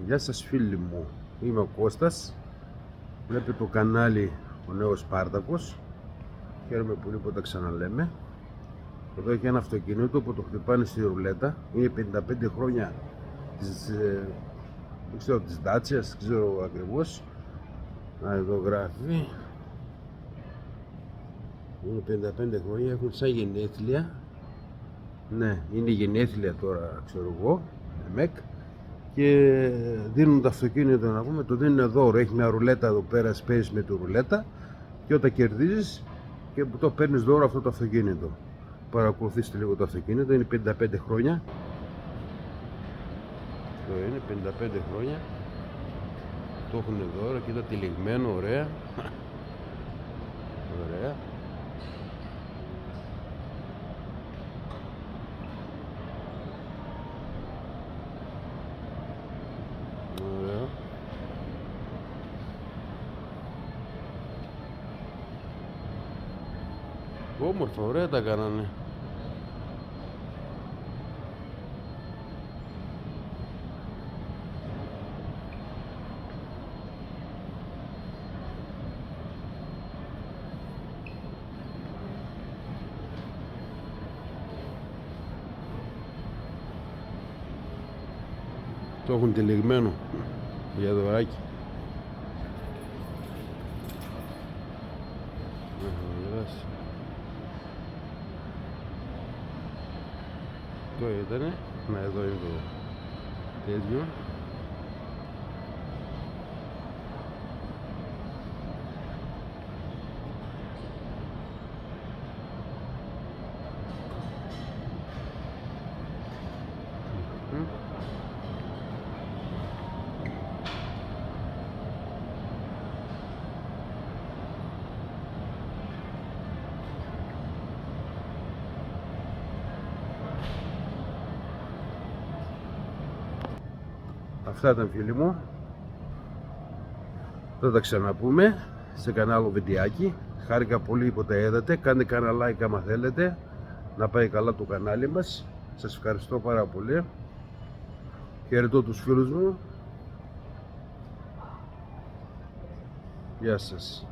Γεια σας φίλοι μου, είμαι ο Κώστας. Βλέπετε το κανάλι ο νέος Σπάρτακος. Χαίρομαι πολύ που τα ξαναλέμε. Εδώ έχει ένα αυτοκίνητο που το χτυπάνε στη ρουλέτα. Είναι 55 χρόνια δεν ξέρω, της Dacia, δεν ξέρω ακριβώς. Εδώ γράφει. Είναι 55 χρόνια, έχουν σαν γενέθλια. Ναι, είναι γενέθλια τώρα, ξέρω εγώ, ΜΕΚ. Και δίνουν το αυτοκίνητο, να πούμε, το δίνουν δώρο. Έχει μια ρουλέτα εδώ πέρα, παίζεις με τη ρουλέτα και όταν κερδίζεις και το παίρνεις δώρο αυτό το αυτοκίνητο. Παρακολουθήστε λίγο το αυτοκίνητο, είναι 55 χρόνια. Το είναι 55 χρόνια. Το έχουν δώρο, κοίτα τυλιγμένο, ωραία. Ωραία. Ωραία. Όμορφα, ωραία τα κάνανε. Το έχουν τυλιγμένο για δωράκι. Το ήτανε. Να, εδώ είναι το τέτοιο. Αυτά ήταν φίλοι μου. Θα τα ξαναπούμε σε κανένα άλλο βιντεάκι. Χάρηκα πολύ που τα είδατε. Κάντε κανένα like άμα θέλετε. Να πάει καλά το κανάλι μας. Σας ευχαριστώ πάρα πολύ. Χαιρετώ τους φίλους μου. Γεια σας.